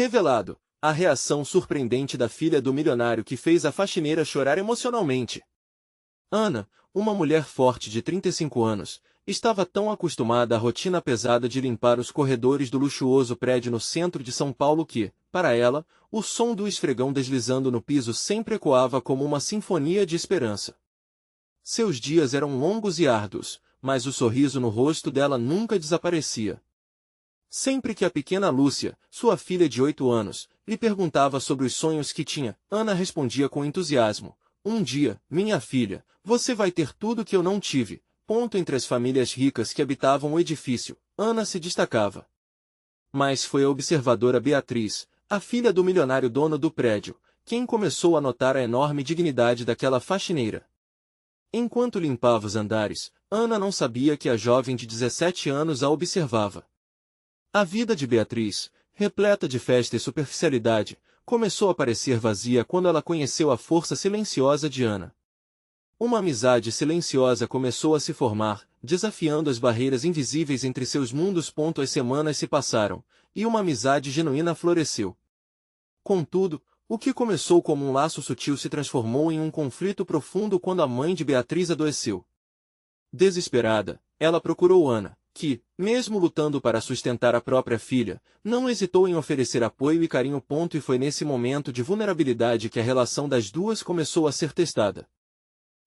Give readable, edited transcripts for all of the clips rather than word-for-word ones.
Revelado, a reação surpreendente da filha do milionário que fez a faxineira chorar emocionalmente. Ana, uma mulher forte de 35 anos, estava tão acostumada à rotina pesada de limpar os corredores do luxuoso prédio no centro de São Paulo que, para ela, o som do esfregão deslizando no piso sempre ecoava como uma sinfonia de esperança. Seus dias eram longos e árduos, mas o sorriso no rosto dela nunca desaparecia. Sempre que a pequena Lúcia, sua filha de 8 anos, lhe perguntava sobre os sonhos que tinha, Ana respondia com entusiasmo: "Um dia, minha filha, você vai ter tudo que eu não tive." Entre as famílias ricas que habitavam o edifício, Ana se destacava. Mas foi a observadora Beatriz, a filha do milionário dono do prédio, quem começou a notar a enorme dignidade daquela faxineira. Enquanto limpava os andares, Ana não sabia que a jovem de 17 anos a observava. A vida de Beatriz, repleta de festa e superficialidade, começou a parecer vazia quando ela conheceu a força silenciosa de Ana. Uma amizade silenciosa começou a se formar, desafiando as barreiras invisíveis entre seus mundos. As semanas se passaram, e uma amizade genuína floresceu. Contudo, o que começou como um laço sutil se transformou em um conflito profundo quando a mãe de Beatriz adoeceu. Desesperada, ela procurou Ana, que, mesmo lutando para sustentar a própria filha, não hesitou em oferecer apoio e carinho. E foi nesse momento de vulnerabilidade que a relação das duas começou a ser testada.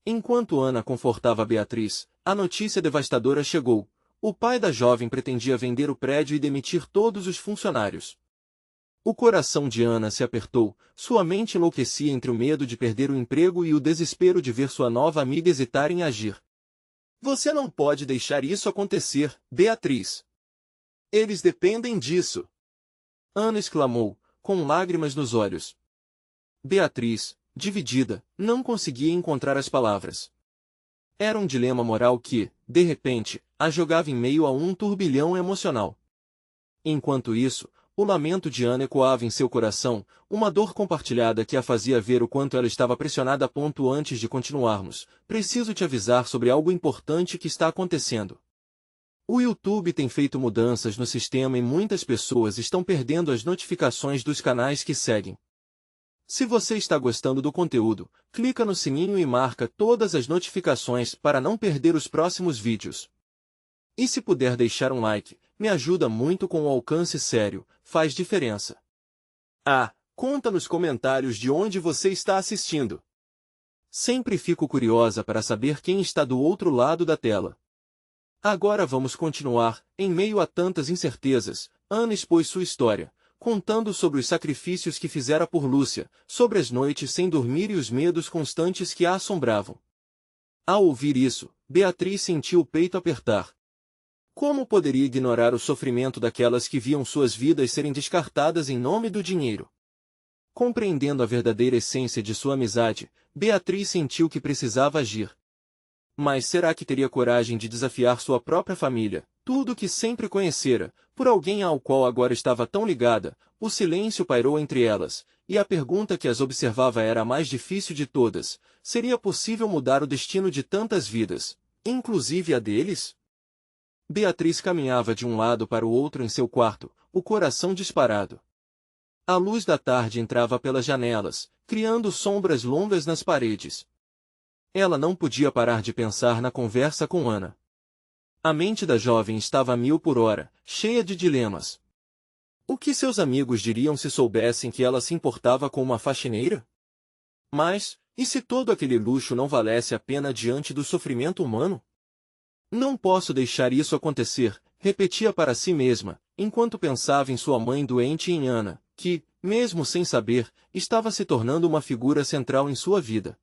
Enquanto Ana confortava Beatriz, a notícia devastadora chegou. O pai da jovem pretendia vender o prédio e demitir todos os funcionários. O coração de Ana se apertou, sua mente enlouquecia entre o medo de perder o emprego e o desespero de ver sua nova amiga hesitar em agir. "Você não pode deixar isso acontecer, Beatriz. Eles dependem disso." Ana exclamou, com lágrimas nos olhos. Beatriz, dividida, não conseguia encontrar as palavras. Era um dilema moral que, de repente, a jogava em meio a um turbilhão emocional. Enquanto isso, o lamento de Ana ecoava em seu coração, uma dor compartilhada que a fazia ver o quanto ela estava pressionada. Antes de continuarmos, preciso te avisar sobre algo importante que está acontecendo. O YouTube tem feito mudanças no sistema e muitas pessoas estão perdendo as notificações dos canais que seguem. Se você está gostando do conteúdo, clica no sininho e marca todas as notificações para não perder os próximos vídeos. E se puder deixar um like, me ajuda muito com o alcance sério, faz diferença. Conta nos comentários de onde você está assistindo. Sempre fico curiosa para saber quem está do outro lado da tela. Agora vamos continuar. Em meio a tantas incertezas, Ana expôs sua história, contando sobre os sacrifícios que fizera por Lúcia, sobre as noites sem dormir e os medos constantes que a assombravam. Ao ouvir isso, Beatriz sentiu o peito apertar. Como poderia ignorar o sofrimento daquelas que viam suas vidas serem descartadas em nome do dinheiro? Compreendendo a verdadeira essência de sua amizade, Beatriz sentiu que precisava agir. Mas será que teria coragem de desafiar sua própria família, tudo que sempre conhecera, por alguém ao qual agora estava tão ligada? O silêncio pairou entre elas, e a pergunta que as observava era a mais difícil de todas: seria possível mudar o destino de tantas vidas, inclusive a deles? Beatriz caminhava de um lado para o outro em seu quarto, o coração disparado. A luz da tarde entrava pelas janelas, criando sombras longas nas paredes. Ela não podia parar de pensar na conversa com Ana. A mente da jovem estava a 1000 por hora, cheia de dilemas. O que seus amigos diriam se soubessem que ela se importava com uma faxineira? Mas, e se todo aquele luxo não valesse a pena diante do sofrimento humano? Não posso deixar isso acontecer, repetia para si mesma, enquanto pensava em sua mãe doente e em Ana, que, mesmo sem saber, estava se tornando uma figura central em sua vida.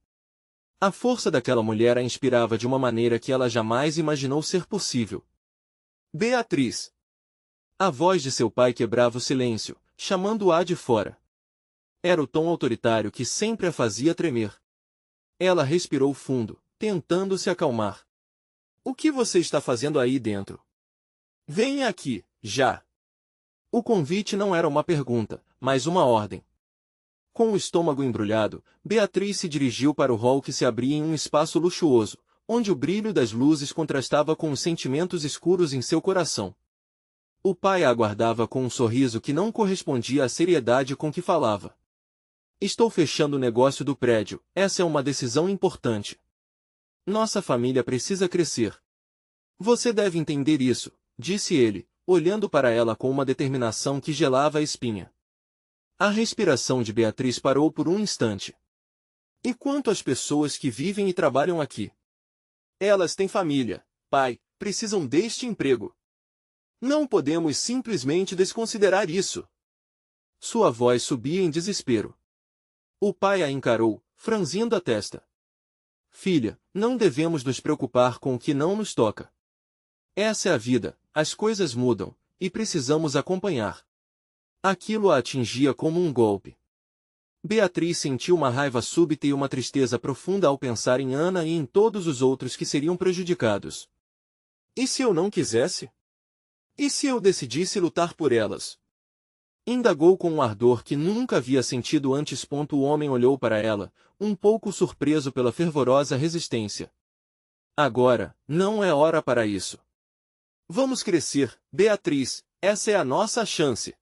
A força daquela mulher a inspirava de uma maneira que ela jamais imaginou ser possível. Beatriz! A voz de seu pai quebrava o silêncio, chamando-a de fora. Era o tom autoritário que sempre a fazia tremer. Ela respirou fundo, tentando se acalmar. O que você está fazendo aí dentro? Venha aqui, já! O convite não era uma pergunta, mas uma ordem. Com o estômago embrulhado, Beatriz se dirigiu para o hall que se abria em um espaço luxuoso, onde o brilho das luzes contrastava com os sentimentos escuros em seu coração. O pai a aguardava com um sorriso que não correspondia à seriedade com que falava. Estou fechando o negócio do prédio, essa é uma decisão importante. Nossa família precisa crescer. Você deve entender isso, disse ele, olhando para ela com uma determinação que gelava a espinha. A respiração de Beatriz parou por um instante. E quanto às pessoas que vivem e trabalham aqui? Elas têm família, pai, precisam deste emprego. Não podemos simplesmente desconsiderar isso. Sua voz subia em desespero. O pai a encarou, franzindo a testa. Filha, não devemos nos preocupar com o que não nos toca. Essa é a vida, as coisas mudam, e precisamos acompanhar. Aquilo a atingia como um golpe. Beatriz sentiu uma raiva súbita e uma tristeza profunda ao pensar em Ana e em todos os outros que seriam prejudicados. E se eu não quisesse? E se eu decidisse lutar por elas? Indagou com um ardor que nunca havia sentido antes. O homem olhou para ela, um pouco surpreso pela fervorosa resistência. Agora, não é hora para isso. Vamos crescer, Beatriz, essa é a nossa chance.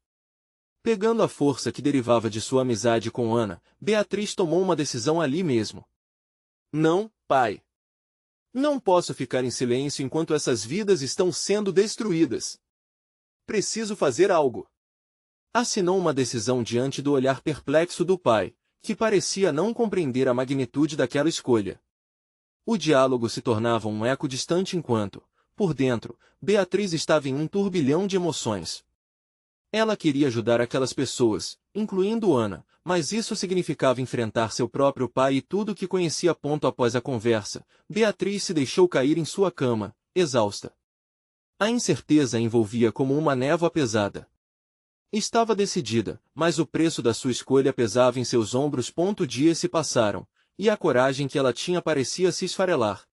Pegando a força que derivava de sua amizade com Ana, Beatriz tomou uma decisão ali mesmo. Não, pai. Não posso ficar em silêncio enquanto essas vidas estão sendo destruídas. Preciso fazer algo. Assinou uma decisão diante do olhar perplexo do pai, que parecia não compreender a magnitude daquela escolha. O diálogo se tornava um eco distante enquanto, por dentro, Beatriz estava em um turbilhão de emoções. Ela queria ajudar aquelas pessoas, incluindo Ana, mas isso significava enfrentar seu próprio pai e tudo o que conhecia. Após a conversa, Beatriz se deixou cair em sua cama, exausta. A incerteza a envolvia como uma névoa pesada. Estava decidida, mas o preço da sua escolha pesava em seus ombros. Dias se passaram, e a coragem que ela tinha parecia se esfarelar.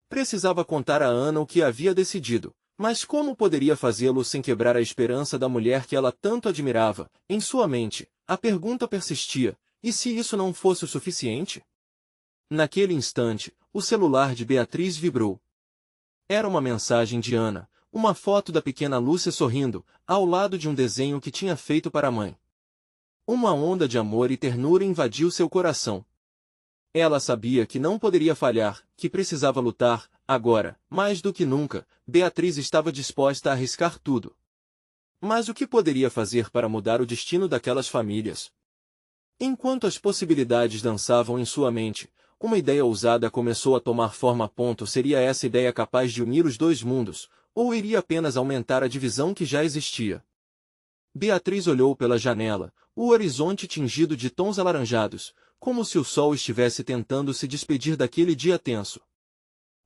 Precisava contar a Ana o que havia decidido, mas como poderia fazê-lo sem quebrar a esperança da mulher que ela tanto admirava? Em sua mente, a pergunta persistia, e se isso não fosse o suficiente? Naquele instante, o celular de Beatriz vibrou. Era uma mensagem de Ana, uma foto da pequena Lúcia sorrindo, ao lado de um desenho que tinha feito para a mãe. Uma onda de amor e ternura invadiu seu coração. Ela sabia que não poderia falhar, que precisava lutar. Agora, mais do que nunca, Beatriz estava disposta a arriscar tudo. Mas o que poderia fazer para mudar o destino daquelas famílias? Enquanto as possibilidades dançavam em sua mente, uma ideia ousada começou a tomar forma. Seria essa ideia capaz de unir os dois mundos, ou iria apenas aumentar a divisão que já existia? Beatriz olhou pela janela, o horizonte tingido de tons alaranjados, como se o sol estivesse tentando se despedir daquele dia tenso.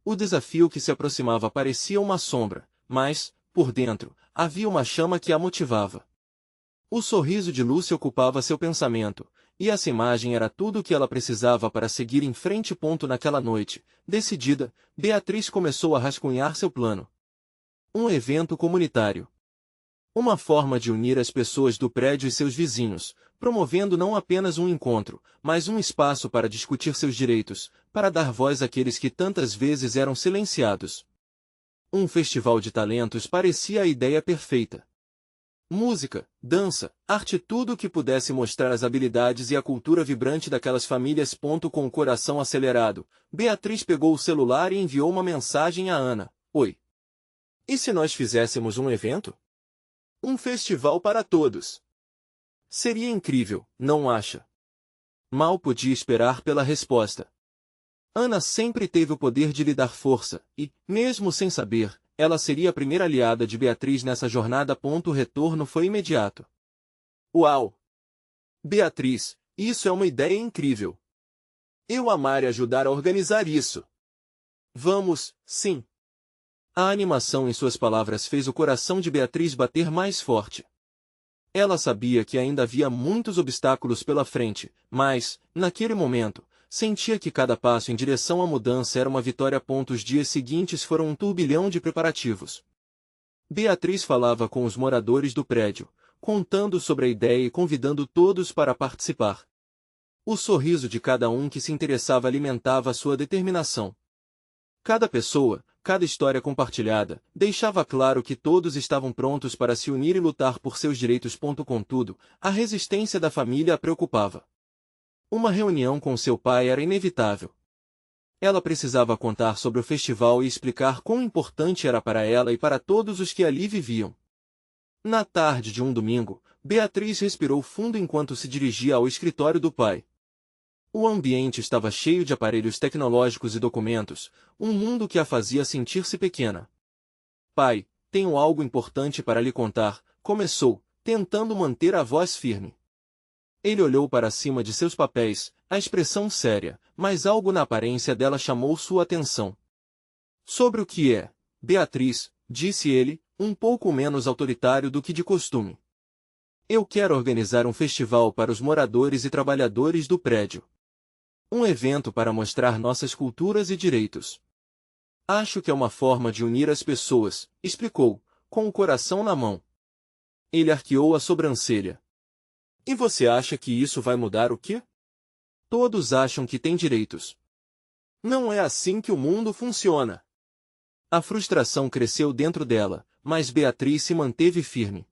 O desafio que se aproximava parecia uma sombra, mas, por dentro, havia uma chama que a motivava. O sorriso de Lúcia ocupava seu pensamento, e essa imagem era tudo o que ela precisava para seguir em frente. Naquela noite, decidida, Beatriz começou a rascunhar seu plano. Um evento comunitário. Uma forma de unir as pessoas do prédio e seus vizinhos, promovendo não apenas um encontro, mas um espaço para discutir seus direitos, para dar voz àqueles que tantas vezes eram silenciados. Um festival de talentos parecia a ideia perfeita. Música, dança, arte, tudo o que pudesse mostrar as habilidades e a cultura vibrante daquelas famílias. Com o coração acelerado, Beatriz pegou o celular e enviou uma mensagem a Ana. Oi. E se nós fizéssemos um evento? Um festival para todos. Seria incrível, não acha? Mal podia esperar pela resposta. Ana sempre teve o poder de lhe dar força, e, mesmo sem saber, ela seria a primeira aliada de Beatriz nessa jornada. O retorno foi imediato. Uau! Beatriz, isso é uma ideia incrível. Eu amaria ajudar a organizar isso. Vamos, sim. A animação em suas palavras fez o coração de Beatriz bater mais forte. Ela sabia que ainda havia muitos obstáculos pela frente, mas, naquele momento, sentia que cada passo em direção à mudança era uma vitória. Os dias seguintes foram um turbilhão de preparativos. Beatriz falava com os moradores do prédio, contando sobre a ideia e convidando todos para participar. O sorriso de cada um que se interessava alimentava a sua determinação. Cada pessoa, cada história compartilhada, deixava claro que todos estavam prontos para se unir e lutar por seus direitos. Contudo, a resistência da família a preocupava. Uma reunião com seu pai era inevitável. Ela precisava contar sobre o festival e explicar quão importante era para ela e para todos os que ali viviam. Na tarde de um domingo, Beatriz respirou fundo enquanto se dirigia ao escritório do pai. O ambiente estava cheio de aparelhos tecnológicos e documentos, um mundo que a fazia sentir-se pequena. Pai, tenho algo importante para lhe contar, começou, tentando manter a voz firme. Ele olhou para cima de seus papéis, a expressão séria, mas algo na aparência dela chamou sua atenção. Sobre o que é, Beatriz, disse ele, um pouco menos autoritário do que de costume. Eu quero organizar um festival para os moradores e trabalhadores do prédio. Um evento para mostrar nossas culturas e direitos. Acho que é uma forma de unir as pessoas, explicou, com o coração na mão. Ele arqueou a sobrancelha. E você acha que isso vai mudar o quê? Todos acham que têm direitos. Não é assim que o mundo funciona. A frustração cresceu dentro dela, mas Beatriz se manteve firme.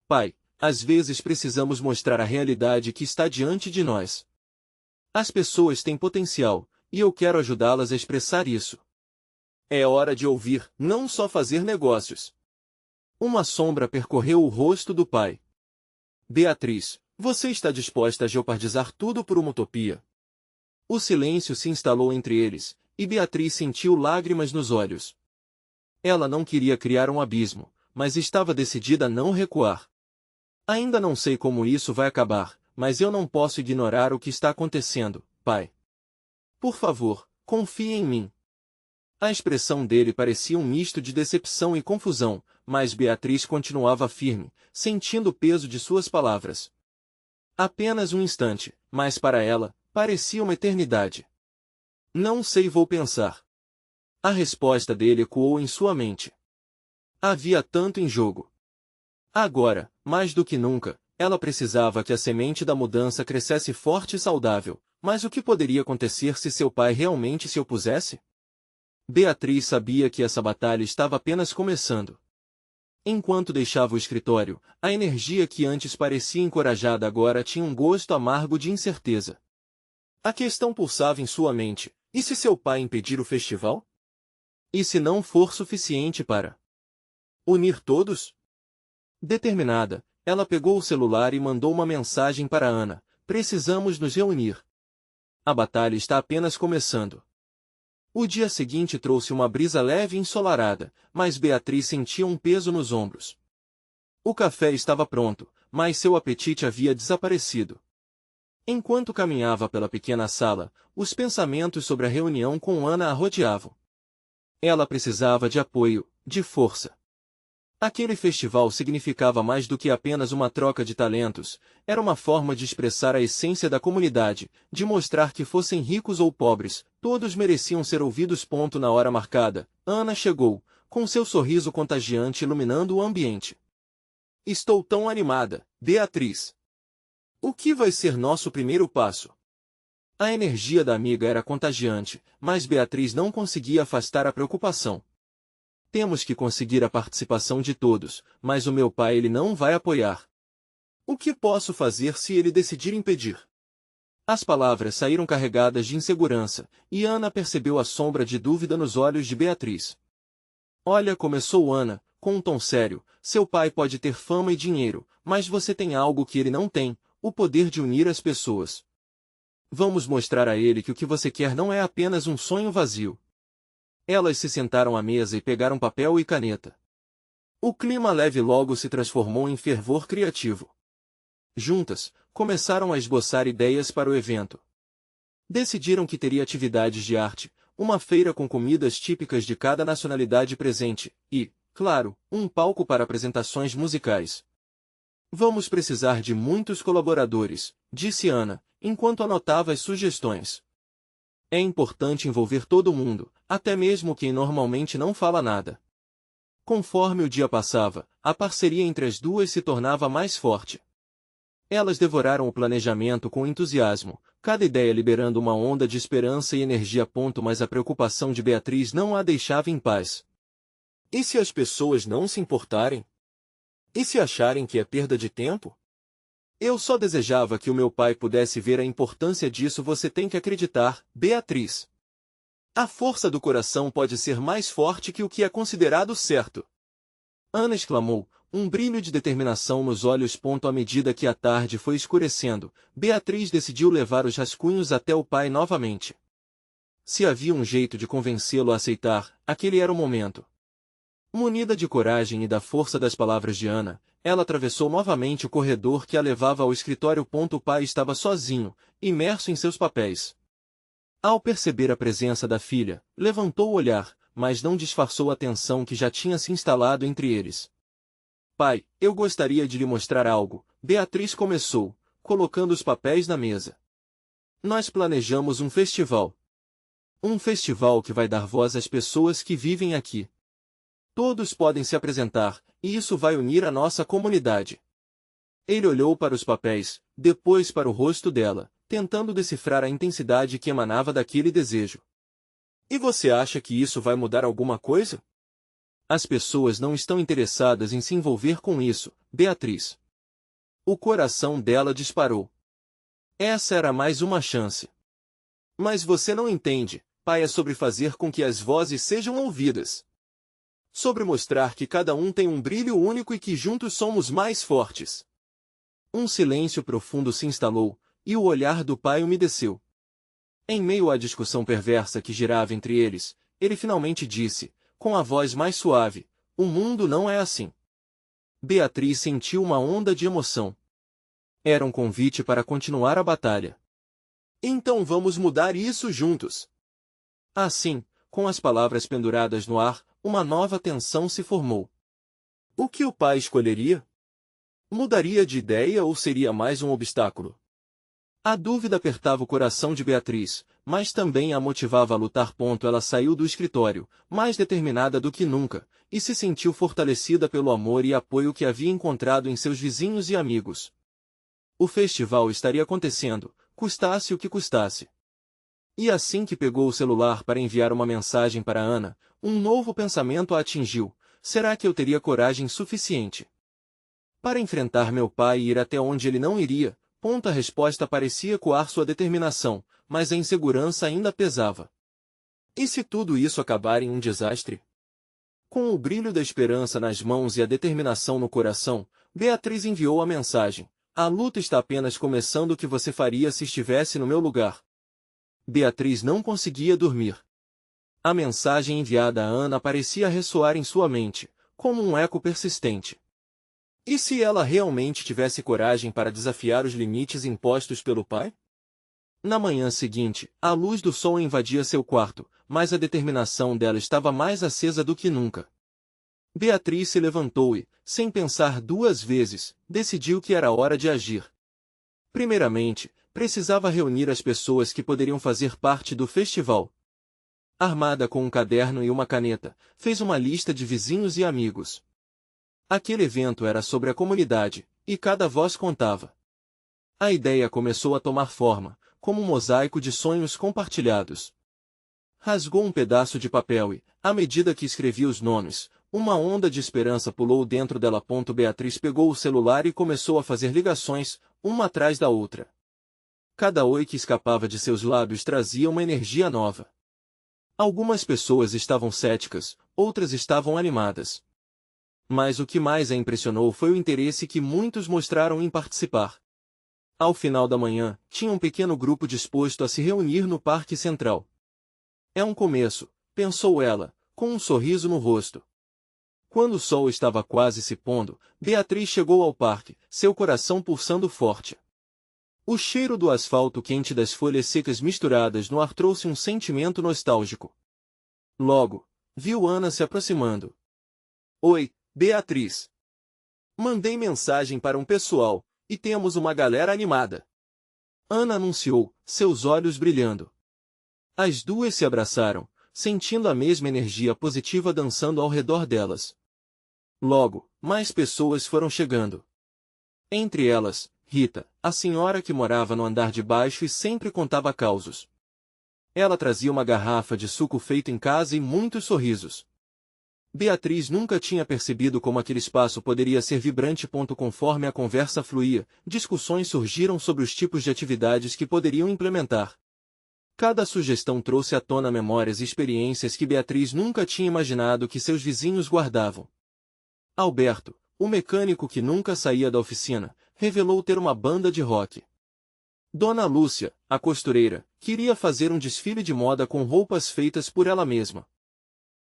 Pai, às vezes precisamos mostrar a realidade que está diante de nós. As pessoas têm potencial, e eu quero ajudá-las a expressar isso. É hora de ouvir, não só fazer negócios. Uma sombra percorreu o rosto do pai. Beatriz, você está disposta a jeopardizar tudo por uma utopia? O silêncio se instalou entre eles, e Beatriz sentiu lágrimas nos olhos. Ela não queria criar um abismo, mas estava decidida a não recuar. Ainda não sei como isso vai acabar, mas eu não posso ignorar o que está acontecendo, pai. Por favor, confie em mim. A expressão dele parecia um misto de decepção e confusão, mas Beatriz continuava firme, sentindo o peso de suas palavras. Apenas um instante, mas para ela, parecia uma eternidade. Não sei, vou pensar. A resposta dele ecoou em sua mente. Havia tanto em jogo. Agora, mais do que nunca, ela precisava que a semente da mudança crescesse forte e saudável, mas o que poderia acontecer se seu pai realmente se opusesse? Beatriz sabia que essa batalha estava apenas começando. Enquanto deixava o escritório, a energia que antes parecia encorajada agora tinha um gosto amargo de incerteza. A questão pulsava em sua mente: e se seu pai impedir o festival? E se não for suficiente para unir todos? Determinada, ela pegou o celular e mandou uma mensagem para Ana: precisamos nos reunir. A batalha está apenas começando. O dia seguinte trouxe uma brisa leve e ensolarada, mas Beatriz sentia um peso nos ombros. O café estava pronto, mas seu apetite havia desaparecido. Enquanto caminhava pela pequena sala, os pensamentos sobre a reunião com Ana a rodeavam. Ela precisava de apoio, de força. Aquele festival significava mais do que apenas uma troca de talentos, era uma forma de expressar a essência da comunidade, de mostrar que fossem ricos ou pobres, todos mereciam ser ouvidos. Na hora marcada, Ana chegou, com seu sorriso contagiante iluminando o ambiente. Estou tão animada, Beatriz. O que vai ser nosso primeiro passo? A energia da amiga era contagiante, mas Beatriz não conseguia afastar a preocupação. Temos que conseguir a participação de todos, mas o meu pai ele não vai apoiar. O que posso fazer se ele decidir impedir? As palavras saíram carregadas de insegurança, e Ana percebeu a sombra de dúvida nos olhos de Beatriz. Olha, começou Ana, com um tom sério, seu pai pode ter fama e dinheiro, mas você tem algo que ele não tem, o poder de unir as pessoas. Vamos mostrar a ele que o que você quer não é apenas um sonho vazio. Elas se sentaram à mesa e pegaram papel e caneta. O clima leve logo se transformou em fervor criativo. Juntas, começaram a esboçar ideias para o evento. Decidiram que teria atividades de arte, uma feira com comidas típicas de cada nacionalidade presente, e, claro, um palco para apresentações musicais. Vamos precisar de muitos colaboradores, disse Ana, enquanto anotava as sugestões. É importante envolver todo mundo, até mesmo quem normalmente não fala nada. Conforme o dia passava, a parceria entre as duas se tornava mais forte. Elas devoraram o planejamento com entusiasmo, cada ideia liberando uma onda de esperança e energia. Mas a preocupação de Beatriz não a deixava em paz. E se as pessoas não se importarem? E se acharem que é perda de tempo? Eu só desejava que o meu pai pudesse ver a importância disso. Você tem que acreditar, Beatriz. A força do coração pode ser mais forte que o que é considerado certo. Ana exclamou, um brilho de determinação nos olhos. À medida que a tarde foi escurecendo, Beatriz decidiu levar os rascunhos até o pai novamente. Se havia um jeito de convencê-lo a aceitar, aquele era o momento. Munida de coragem e da força das palavras de Ana, ela atravessou novamente o corredor que a levava ao escritório. O pai estava sozinho, imerso em seus papéis. Ao perceber a presença da filha, levantou o olhar, mas não disfarçou a tensão que já tinha se instalado entre eles. Pai, eu gostaria de lhe mostrar algo, Beatriz começou, colocando os papéis na mesa. Nós planejamos um festival. Um festival que vai dar voz às pessoas que vivem aqui. Todos podem se apresentar, e isso vai unir a nossa comunidade. Ele olhou para os papéis, depois para o rosto dela, tentando decifrar a intensidade que emanava daquele desejo. E você acha que isso vai mudar alguma coisa? As pessoas não estão interessadas em se envolver com isso, Beatriz. O coração dela disparou. Essa era mais uma chance. Mas você não entende, pai, é sobre fazer com que as vozes sejam ouvidas. Sobre mostrar que cada um tem um brilho único e que juntos somos mais fortes. Um silêncio profundo se instalou, e o olhar do pai umedeceu. Em meio à discussão perversa que girava entre eles, ele finalmente disse, com a voz mais suave, o mundo não é assim. Beatriz sentiu uma onda de emoção. Era um convite para continuar a batalha. Então vamos mudar isso juntos. Assim, com as palavras penduradas no ar, uma nova tensão se formou. O que o pai escolheria? Mudaria de ideia ou seria mais um obstáculo? A dúvida apertava o coração de Beatriz, mas também a motivava a lutar. Ela saiu do escritório, mais determinada do que nunca, e se sentiu fortalecida pelo amor e apoio que havia encontrado em seus vizinhos e amigos. O festival estaria acontecendo, custasse o que custasse. E assim que pegou o celular para enviar uma mensagem para Ana, um novo pensamento a atingiu: será que eu teria coragem suficiente para enfrentar meu pai e ir até onde ele não iria? A resposta parecia ecoar sua determinação, mas a insegurança ainda pesava. E se tudo isso acabar em um desastre? Com o brilho da esperança nas mãos e a determinação no coração, Beatriz enviou a mensagem: a luta está apenas começando. O que você faria se estivesse no meu lugar? Beatriz não conseguia dormir. A mensagem enviada a Ana parecia ressoar em sua mente, como um eco persistente. E se ela realmente tivesse coragem para desafiar os limites impostos pelo pai? Na manhã seguinte, a luz do sol invadia seu quarto, mas a determinação dela estava mais acesa do que nunca. Beatriz se levantou e, sem pensar duas vezes, decidiu que era hora de agir. Primeiramente, precisava reunir as pessoas que poderiam fazer parte do festival. Armada com um caderno e uma caneta, fez uma lista de vizinhos e amigos. Aquele evento era sobre a comunidade, e cada voz contava. A ideia começou a tomar forma, como um mosaico de sonhos compartilhados. Rasgou um pedaço de papel e, à medida que escrevia os nomes, uma onda de esperança pulou dentro dela. Beatriz pegou o celular e começou a fazer ligações, uma atrás da outra. Cada oi que escapava de seus lábios trazia uma energia nova. Algumas pessoas estavam céticas, outras estavam animadas. Mas o que mais a impressionou foi o interesse que muitos mostraram em participar. Ao final da manhã, tinha um pequeno grupo disposto a se reunir no Parque Central. É um começo, pensou ela, com um sorriso no rosto. Quando o sol estava quase se pondo, Beatriz chegou ao parque, seu coração pulsando forte. O cheiro do asfalto quente das folhas secas misturadas no ar trouxe um sentimento nostálgico. Logo, viu Ana se aproximando. Oi, Beatriz. Mandei mensagem para um pessoal, e temos uma galera animada. Ana anunciou, seus olhos brilhando. As duas se abraçaram, sentindo a mesma energia positiva dançando ao redor delas. Logo, mais pessoas foram chegando. Entre elas, Rita, a senhora que morava no andar de baixo e sempre contava causos. Ela trazia uma garrafa de suco feito em casa e muitos sorrisos. Beatriz nunca tinha percebido como aquele espaço poderia ser vibrante. Conforme a conversa fluía, discussões surgiram sobre os tipos de atividades que poderiam implementar. Cada sugestão trouxe à tona memórias e experiências que Beatriz nunca tinha imaginado que seus vizinhos guardavam. Alberto, o mecânico que nunca saía da oficina, revelou ter uma banda de rock. Dona Lúcia, a costureira, queria fazer um desfile de moda com roupas feitas por ela mesma.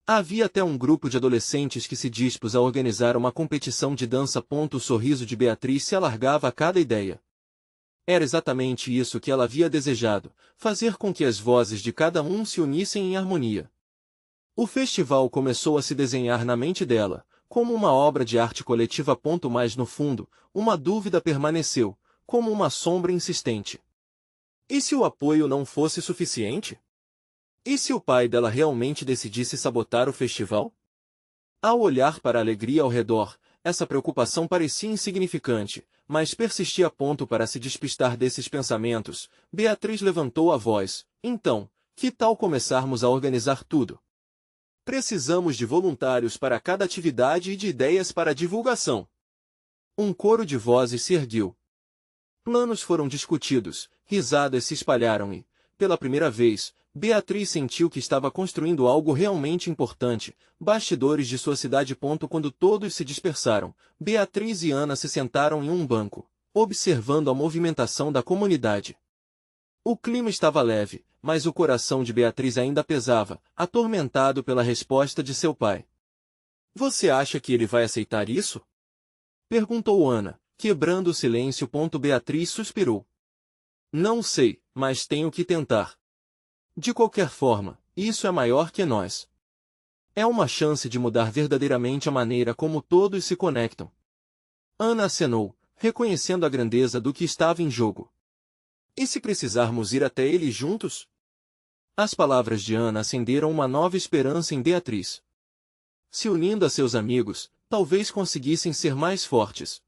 Havia até um grupo de adolescentes que se dispôs a organizar uma competição de dança. O sorriso de Beatriz se alargava a cada ideia. Era exatamente isso que ela havia desejado, fazer com que as vozes de cada um se unissem em harmonia. O festival começou a se desenhar na mente dela, como uma obra de arte coletiva. Mas no fundo, uma dúvida permaneceu, como uma sombra insistente. E se o apoio não fosse suficiente? E se o pai dela realmente decidisse sabotar o festival? Ao olhar para a alegria ao redor, essa preocupação parecia insignificante, mas persistia. Para se despistar desses pensamentos, Beatriz levantou a voz. Então, que tal começarmos a organizar tudo? Precisamos de voluntários para cada atividade e de ideias para a divulgação. Um coro de vozes se ergueu. Planos foram discutidos, risadas se espalharam e, pela primeira vez, Beatriz sentiu que estava construindo algo realmente importante. Bastidores de sua cidade. Quando todos se dispersaram, Beatriz e Ana se sentaram em um banco, observando a movimentação da comunidade. O clima estava leve, mas o coração de Beatriz ainda pesava, atormentado pela resposta de seu pai. Você acha que ele vai aceitar isso? Perguntou Ana, quebrando o silêncio. Beatriz suspirou. Não sei, mas tenho que tentar. De qualquer forma, isso é maior que nós. É uma chance de mudar verdadeiramente a maneira como todos se conectam. Ana acenou, reconhecendo a grandeza do que estava em jogo. E se precisarmos ir até ele juntos? As palavras de Ana acenderam uma nova esperança em Beatriz. Se unindo a seus amigos, talvez conseguissem ser mais fortes.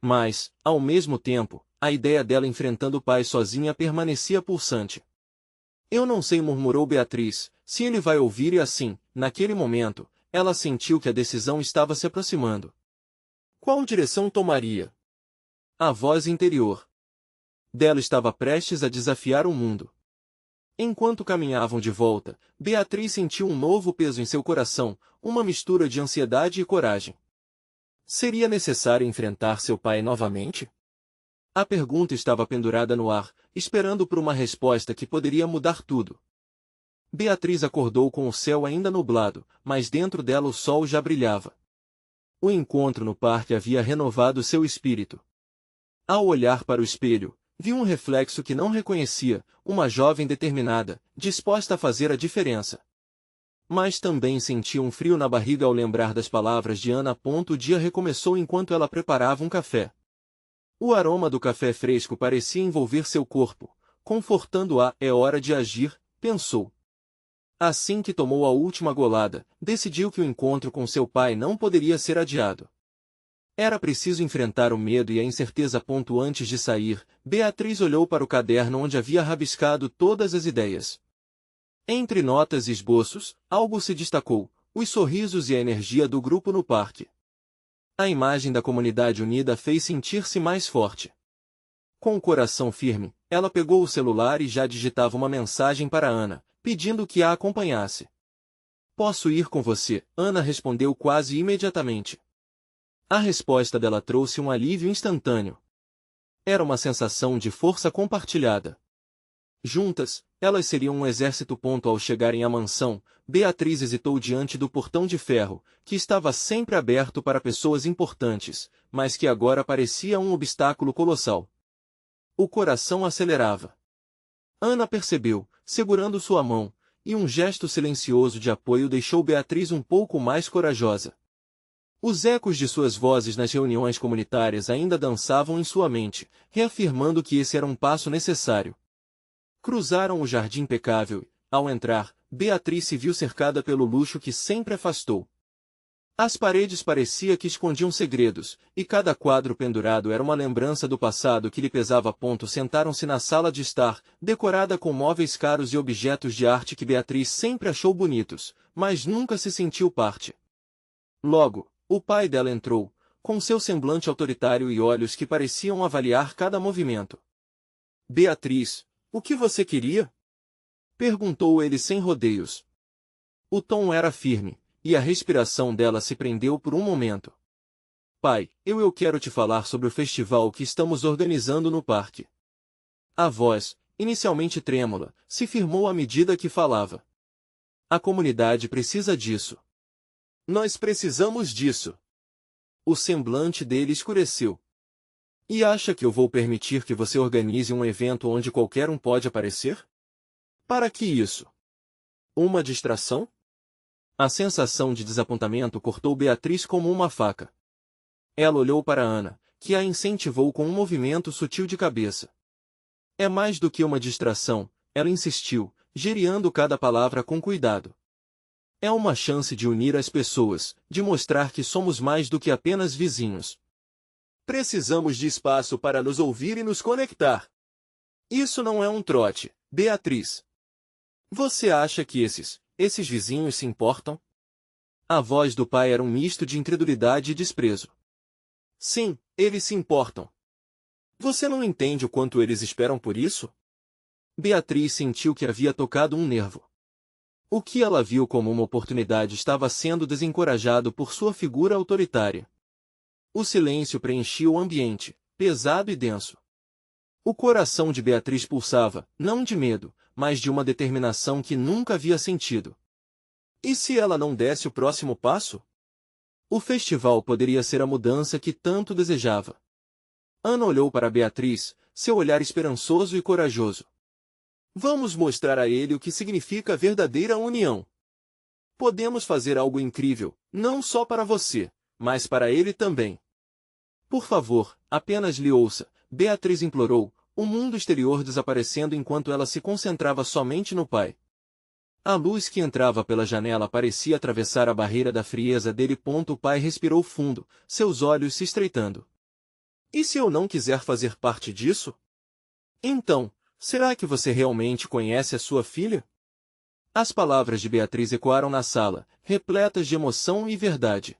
Mas, ao mesmo tempo, a ideia dela enfrentando o pai sozinha permanecia pulsante. Eu não sei, murmurou Beatriz, se ele vai ouvir. E assim, naquele momento, ela sentiu que a decisão estava se aproximando. Qual direção tomaria? A voz interior dela estava prestes a desafiar o mundo. Enquanto caminhavam de volta, Beatriz sentiu um novo peso em seu coração, uma mistura de ansiedade e coragem. Seria necessário enfrentar seu pai novamente? A pergunta estava pendurada no ar, esperando por uma resposta que poderia mudar tudo. Beatriz acordou com o céu ainda nublado, mas dentro dela o sol já brilhava. O encontro no parque havia renovado seu espírito. Ao olhar para o espelho, viu um reflexo que não reconhecia, uma jovem determinada, disposta a fazer a diferença. Mas também sentia um frio na barriga ao lembrar das palavras de Ana. O dia recomeçou enquanto ela preparava um café. O aroma do café fresco parecia envolver seu corpo, confortando-a. É hora de agir, pensou. Assim que tomou a última golada, decidiu que o encontro com seu pai não poderia ser adiado. Era preciso enfrentar o medo e a incerteza. Antes de sair, Beatriz olhou para o caderno onde havia rabiscado todas as ideias. Entre notas e esboços, algo se destacou: os sorrisos e a energia do grupo no parque. A imagem da comunidade unida fez sentir-se mais forte. Com o coração firme, ela pegou o celular e já digitava uma mensagem para Ana, pedindo que a acompanhasse. Posso ir com você? Ana respondeu quase imediatamente. A resposta dela trouxe um alívio instantâneo. Era uma sensação de força compartilhada. Juntas, elas seriam um exército. Ao chegarem à mansão, Beatriz hesitou diante do portão de ferro, que estava sempre aberto para pessoas importantes, mas que agora parecia um obstáculo colossal. O coração acelerava. Ana percebeu, segurando sua mão, e um gesto silencioso de apoio deixou Beatriz um pouco mais corajosa. Os ecos de suas vozes nas reuniões comunitárias ainda dançavam em sua mente, reafirmando que esse era um passo necessário. Cruzaram o jardim impecável e, ao entrar, Beatriz se viu cercada pelo luxo que sempre afastou. As paredes parecia que escondiam segredos, e cada quadro pendurado era uma lembrança do passado que lhe pesava. Sentaram-se na sala de estar, decorada com móveis caros e objetos de arte que Beatriz sempre achou bonitos, mas nunca se sentiu parte. Logo, o pai dela entrou, com seu semblante autoritário e olhos que pareciam avaliar cada movimento. Beatriz, o que você queria? Perguntou ele sem rodeios. O tom era firme, e a respiração dela se prendeu por um momento. Pai, eu quero te falar sobre o festival que estamos organizando no parque. A voz, inicialmente trêmula, se firmou à medida que falava. A comunidade precisa disso. Nós precisamos disso. O semblante dele escureceu. E acha que eu vou permitir que você organize um evento onde qualquer um pode aparecer? Para que isso? Uma distração? A sensação de desapontamento cortou Beatriz como uma faca. Ela olhou para Ana, que a incentivou com um movimento sutil de cabeça. É mais do que uma distração, ela insistiu, geriando cada palavra com cuidado. É uma chance de unir as pessoas, de mostrar que somos mais do que apenas vizinhos. Precisamos de espaço para nos ouvir e nos conectar. Isso não é um trote, Beatriz. Você acha que esses vizinhos se importam? A voz do pai era um misto de incredulidade e desprezo. Sim, eles se importam. Você não entende o quanto eles esperam por isso? Beatriz sentiu que havia tocado um nervo. O que ela viu como uma oportunidade estava sendo desencorajado por sua figura autoritária. O silêncio preenchia o ambiente, pesado e denso. O coração de Beatriz pulsava, não de medo, mas de uma determinação que nunca havia sentido. E se ela não desse o próximo passo? O festival poderia ser a mudança que tanto desejava. Ana olhou para Beatriz, seu olhar esperançoso e corajoso. Vamos mostrar a ele o que significa a verdadeira união. Podemos fazer algo incrível, não só para você, mas para ele também. Por favor, apenas lhe ouça, Beatriz implorou, o mundo exterior desaparecendo enquanto ela se concentrava somente no pai. A luz que entrava pela janela parecia atravessar a barreira da frieza dele. O pai respirou fundo, seus olhos se estreitando. E se eu não quiser fazer parte disso? Então, será que você realmente conhece a sua filha? As palavras de Beatriz ecoaram na sala, repletas de emoção e verdade.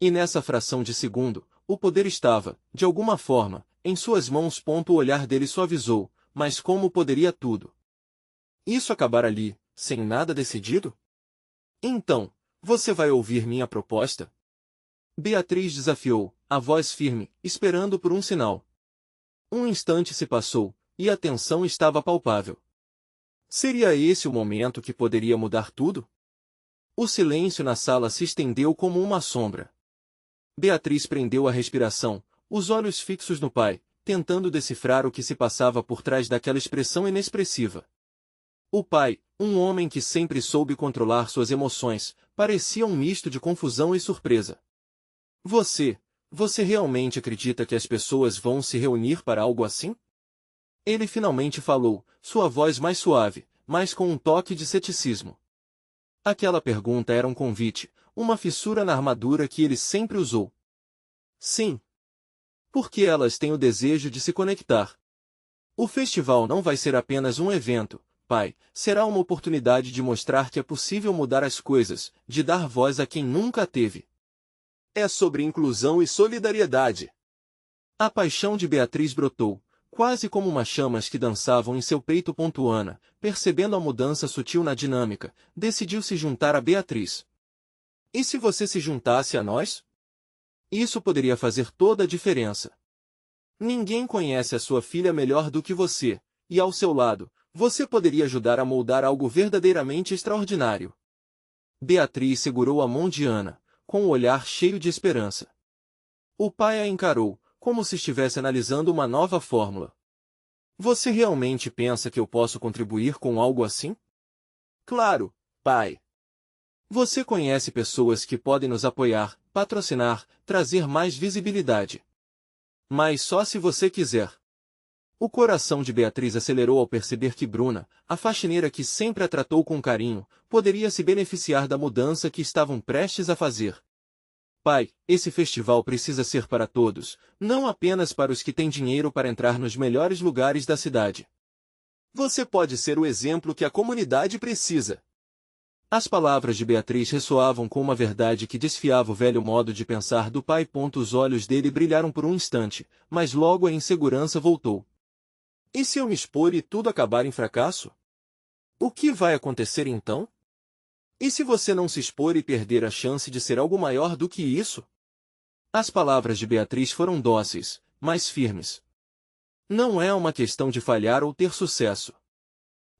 E nessa fração de segundo, o poder estava, de alguma forma, em suas mãos. O olhar dele suavizou, mas como poderia tudo? Isso acabar ali, sem nada decidido? Então, você vai ouvir minha proposta? Beatriz desafiou, a voz firme, esperando por um sinal. Um instante se passou, e a tensão estava palpável. Seria esse o momento que poderia mudar tudo? O silêncio na sala se estendeu como uma sombra. Beatriz prendeu a respiração, os olhos fixos no pai, tentando decifrar o que se passava por trás daquela expressão inexpressiva. O pai, um homem que sempre soube controlar suas emoções, parecia um misto de confusão e surpresa. Você realmente acredita que as pessoas vão se reunir para algo assim? Ele finalmente falou, sua voz mais suave, mas com um toque de ceticismo. Aquela pergunta era um convite, uma fissura na armadura que ele sempre usou. Sim. Porque elas têm o desejo de se conectar. O festival não vai ser apenas um evento, pai, será uma oportunidade de mostrar que é possível mudar as coisas, de dar voz a quem nunca a teve. É sobre inclusão e solidariedade. A paixão de Beatriz brotou, quase como umas chamas que dançavam em seu peito. Ana, percebendo a mudança sutil na dinâmica, decidiu se juntar a Beatriz. E se você se juntasse a nós? Isso poderia fazer toda a diferença. Ninguém conhece a sua filha melhor do que você, e ao seu lado, você poderia ajudar a moldar algo verdadeiramente extraordinário. Beatriz segurou a mão de Ana, com o olhar cheio de esperança. O pai a encarou, como se estivesse analisando uma nova fórmula. Você realmente pensa que eu posso contribuir com algo assim? Claro, pai. Você conhece pessoas que podem nos apoiar, patrocinar, trazer mais visibilidade. Mas só se você quiser. O coração de Beatriz acelerou ao perceber que Bruna, a faxineira que sempre a tratou com carinho, poderia se beneficiar da mudança que estavam prestes a fazer. Pai, esse festival precisa ser para todos, não apenas para os que têm dinheiro para entrar nos melhores lugares da cidade. Você pode ser o exemplo que a comunidade precisa. As palavras de Beatriz ressoavam com uma verdade que desfiava o velho modo de pensar do pai. Os olhos dele brilharam por um instante, mas logo a insegurança voltou. E se eu me expor e tudo acabar em fracasso? O que vai acontecer então? E se você não se expor e perder a chance de ser algo maior do que isso? As palavras de Beatriz foram dóceis, mas firmes. Não é uma questão de falhar ou ter sucesso.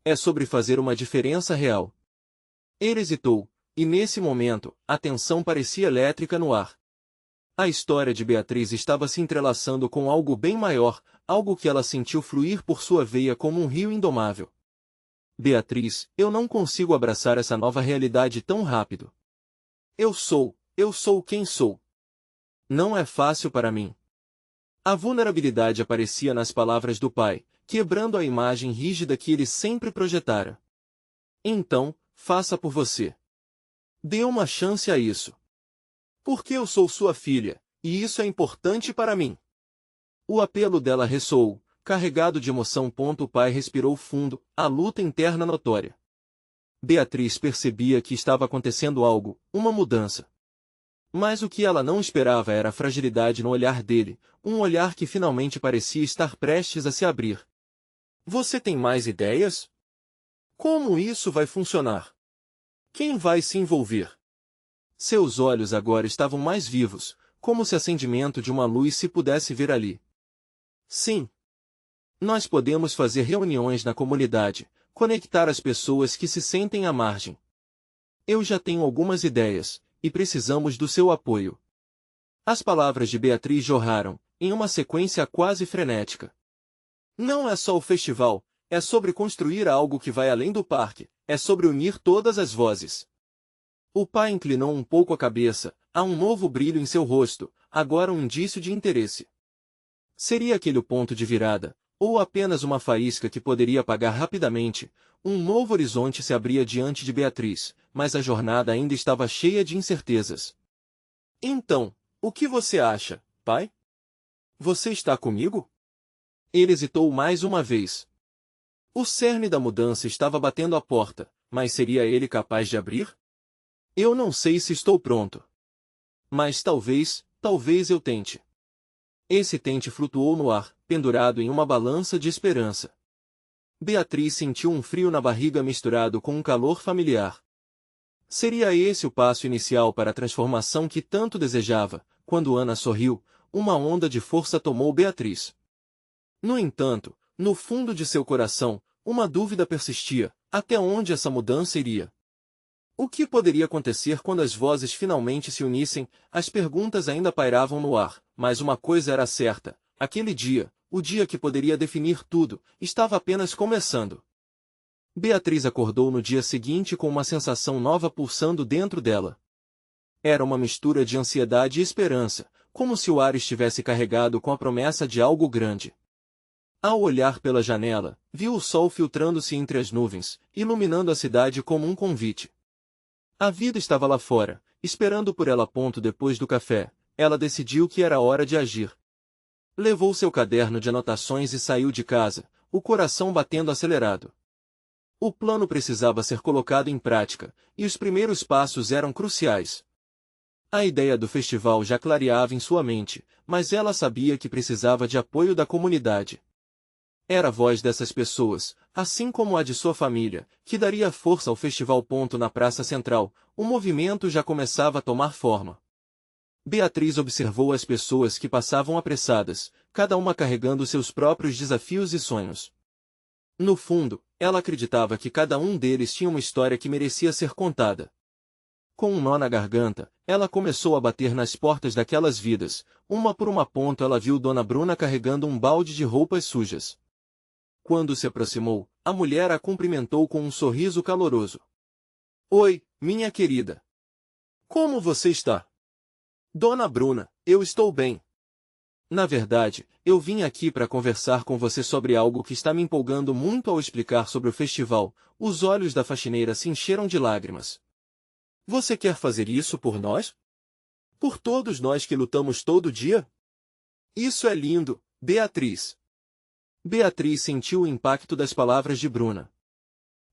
É sobre fazer uma diferença real. Ele hesitou, e nesse momento, a tensão parecia elétrica no ar. A história de Beatriz estava se entrelaçando com algo bem maior, algo que ela sentiu fluir por sua veia como um rio indomável. Beatriz, eu não consigo abraçar essa nova realidade tão rápido. Eu sou quem sou. Não é fácil para mim. A vulnerabilidade aparecia nas palavras do pai, quebrando a imagem rígida que ele sempre projetara. Então, faça por você. Dê uma chance a isso. Porque eu sou sua filha, e isso é importante para mim. O apelo dela ressoou, carregado de emoção. O pai respirou fundo, a luta interna notória. Beatriz percebia que estava acontecendo algo, uma mudança. Mas o que ela não esperava era a fragilidade no olhar dele, um olhar que finalmente parecia estar prestes a se abrir. Você tem mais ideias? Como isso vai funcionar? Quem vai se envolver? Seus olhos agora estavam mais vivos, como se o acendimento de uma luz se pudesse ver ali. Sim. Nós podemos fazer reuniões na comunidade, conectar as pessoas que se sentem à margem. Eu já tenho algumas ideias, e precisamos do seu apoio. As palavras de Beatriz jorraram, em uma sequência quase frenética. Não é só o festival, é sobre construir algo que vai além do parque, é sobre unir todas as vozes. O pai inclinou um pouco a cabeça, há um novo brilho em seu rosto, agora um indício de interesse. Seria aquele o ponto de virada, ou apenas uma faísca que poderia apagar rapidamente? Um novo horizonte se abria diante de Beatriz, mas a jornada ainda estava cheia de incertezas. Então, o que você acha, pai? Você está comigo? Ele hesitou mais uma vez. O cerne da mudança estava batendo à porta, mas seria ele capaz de abrir? Eu não sei se estou pronto. Mas talvez eu tente. Esse tente flutuou no ar, pendurado em uma balança de esperança. Beatriz sentiu um frio na barriga misturado com um calor familiar. Seria esse o passo inicial para a transformação que tanto desejava? Quando Ana sorriu, uma onda de força tomou Beatriz. No entanto, no fundo de seu coração, uma dúvida persistia: até onde essa mudança iria? O que poderia acontecer quando as vozes finalmente se unissem? As perguntas ainda pairavam no ar, mas uma coisa era certa: aquele dia, o dia que poderia definir tudo, estava apenas começando. Beatriz acordou no dia seguinte com uma sensação nova pulsando dentro dela. Era uma mistura de ansiedade e esperança, como se o ar estivesse carregado com a promessa de algo grande. Ao olhar pela janela, viu o sol filtrando-se entre as nuvens, iluminando a cidade como um convite. A vida estava lá fora, esperando por ela. Depois do café, ela decidiu que era hora de agir. Levou seu caderno de anotações e saiu de casa, o coração batendo acelerado. O plano precisava ser colocado em prática, e os primeiros passos eram cruciais. A ideia do festival já clareava em sua mente, mas ela sabia que precisava de apoio da comunidade. Era a voz dessas pessoas, assim como a de sua família, que daria força ao festival. Na praça central, o movimento já começava a tomar forma. Beatriz observou as pessoas que passavam apressadas, cada uma carregando seus próprios desafios e sonhos. No fundo, ela acreditava que cada um deles tinha uma história que merecia ser contada. Com um nó na garganta, ela começou a bater nas portas daquelas vidas, uma por uma. Ela viu Dona Bruna carregando um balde de roupas sujas. Quando se aproximou, a mulher a cumprimentou com um sorriso caloroso. Oi, minha querida. Como você está? Dona Bruna, eu estou bem. Na verdade, eu vim aqui para conversar com você sobre algo que está me empolgando muito. Ao explicar sobre o festival, os olhos da faxineira se encheram de lágrimas. Você quer fazer isso por nós? Por todos nós que lutamos todo dia? Isso é lindo, Beatriz. Beatriz sentiu o impacto das palavras de Bruna.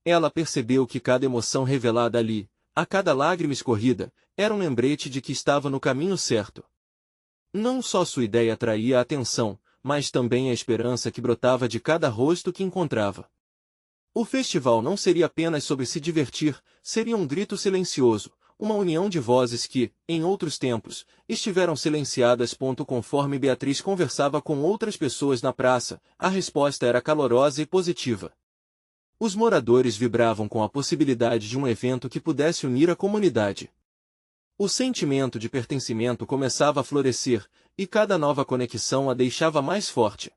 Ela percebeu que cada emoção revelada ali, a cada lágrima escorrida, era um lembrete de que estava no caminho certo. Não só sua ideia atraía a atenção, mas também a esperança que brotava de cada rosto que encontrava. O festival não seria apenas sobre se divertir, seria um grito silencioso, uma união de vozes que, em outros tempos, estiveram silenciadas. Conforme Beatriz conversava com outras pessoas na praça, a resposta era calorosa e positiva. Os moradores vibravam com a possibilidade de um evento que pudesse unir a comunidade. O sentimento de pertencimento começava a florescer, e cada nova conexão a deixava mais forte.